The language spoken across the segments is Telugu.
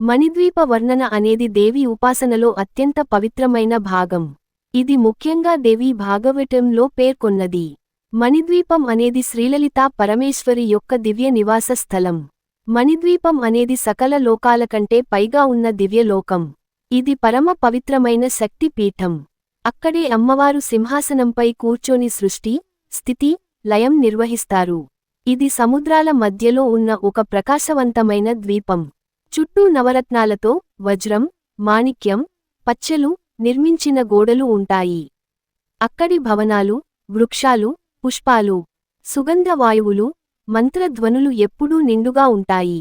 మణిద్వీప వర్ణన అనేది దేవి ఉపాసనలో అత్యంత పవిత్రమైన భాగం. ఇది ముఖ్యంగా దేవి భాగవతంలో పేర్కొన్నది. మణిద్వీపం అనేది శ్రీలలితా పరమేశ్వరి యొక్క దివ్య నివాస స్థలం. మణిద్వీపం అనేది సకల లోకాల కంటే పైగా ఉన్న దివ్యలోకం. ఇది పరమ పవిత్రమైన శక్తి పీఠం. అక్కడే అమ్మవారు సింహాసనంపై కూర్చొని సృష్టి, స్థితి, లయం నిర్వహిస్తారు. ఇది సముద్రాల మధ్యలో ఉన్న ఒక ప్రకాశవంతమైన ద్వీపం. చుట్టూ నవరత్నాలతో, వజ్రం, మాణిక్యం, పచ్చలు నిర్మించిన గోడలు ఉంటాయి. అక్కడి భవనాలు, వృక్షాలు, పుష్పాలు, సుగంధ వాయువులు, మంత్రధ్వనులు ఎప్పుడూ నిండుగా ఉంటాయి.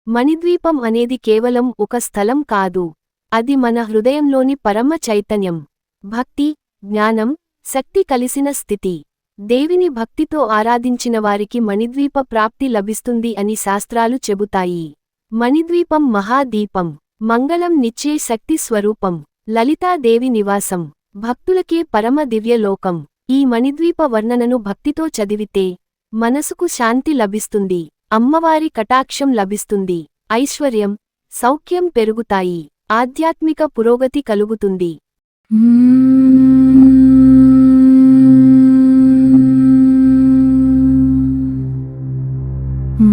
మణిద్వీపం అనేది కేవలం ఒక స్థలం కాదు. అది మన హృదయంలోని పరమ చైతన్యం. భక్తి, జ్ఞానం, శక్తి కలిసిన స్థితి. దేవిని భక్తితో ఆరాధించిన వారికి మణిద్వీప ప్రాప్తి లభిస్తుంది అని శాస్త్రాలు చెబుతాయి. మణిద్వీపం మహాదీపం, మంగళం నిచ్చే శక్తి స్వరూపం, లలితాదేవి నివాసం, భక్తులకే పరమ దివ్యలోకం. ఈ మణిద్వీప వర్ణనను భక్తితో చదివితే మనసుకు శాంతి లభిస్తుంది, అమ్మవారి కటాక్షం లభిస్తుంది, ఐశ్వర్యం, సౌఖ్యం పెరుగుతాయి, ఆధ్యాత్మిక పురోగతి కలుగుతుంది.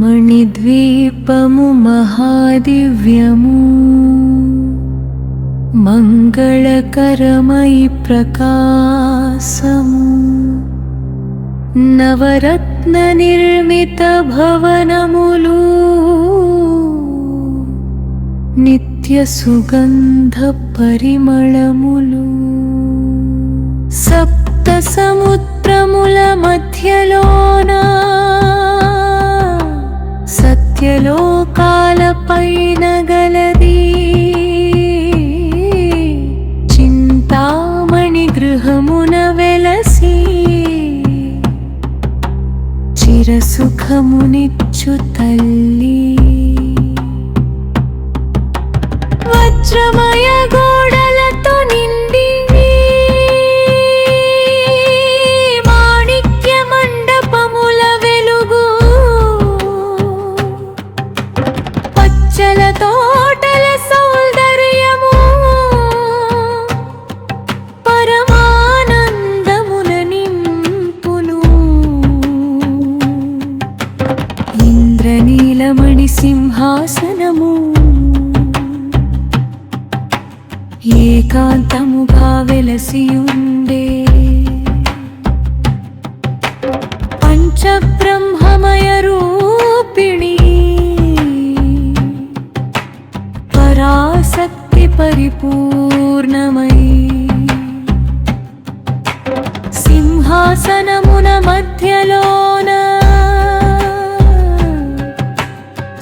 మణిద్వీపము మహాదివ్యము, మంగళకరమై ప్రకాశము, నవరత్న నిర్మిత భవనములు, నిత్య సుగంధ పరిమళములు, సప్త సముద్రముల మధ్యలోన సత్యలోకాలపైన గలది చింతామణి గృహమున వెలసి చిరసుఖమునిచ్చు తల్లి. వజ్రమయ గోడలతో నిండి మాణిక్య మండపముల వెలుగు, పచ్చల తోటల సౌందర్యము, పరమానందమున నింపును. ఇంద్రనీలమణి సింహాసనము ఏకాంతముగా వెలసియుండే, పంచబ్రహ్మమయ రూపిణి, పరాశక్తి పరిపూర్ణమై సింహాసనమున మధ్యలోన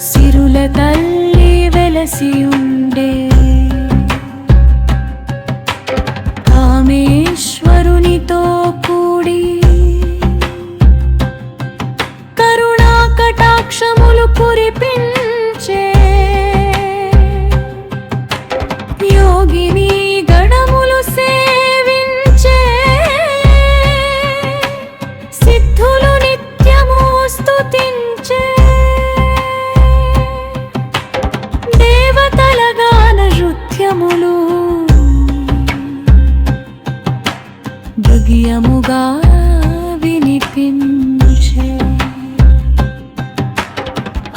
సిరుల తల్లి వెలసియుండే. కామేశ్వరునితో కూడి కరుణా కటాక్షములు కురిపించే యోగిని గణములు సేవించే, సిద్ధులు నిత్యము స్తుతించే, దేవతల గాన నృత్యములు భగ్యముగా వినిపించే.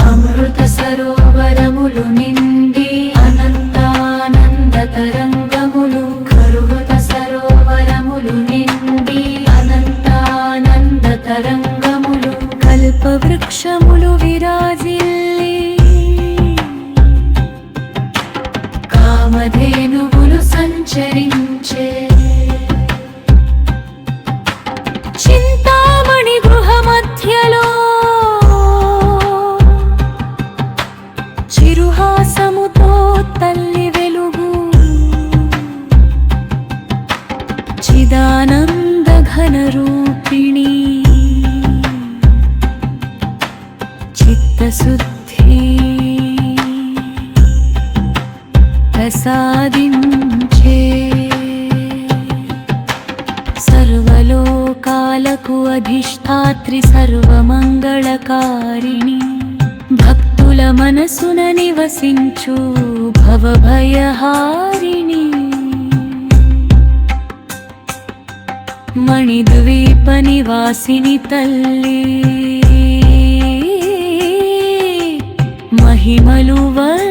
అమృత సరోవరములు నిండి అనంతానంద తరంగములు, కరువత సరోవరములు నిండి అనంతానంద తరంగములు, కల్పవృక్షములు విరాజిల్లి కామధేనువులు సంచరించే, చింతామణి గృహ మధ్యలో చిరుహాసముతో తల్లి వెలుగు, చిదానంద ఘన రూపిణి, చిత్తశుద్ధి ప్రసాదించే, సర్వలోకాలకు అధిష్టాత్రి సర్వమంగళకారిణి, భక్తుల మనసున నివసించు భవభయహారిణి మణిద్వీప నివాసిని తల్లి మహిమలు వర్ణింపలేము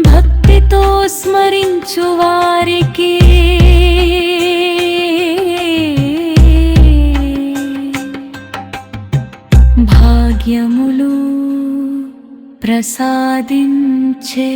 భక్తితో స్మరించు వారికి భాగ్యములు ప్రసాదించే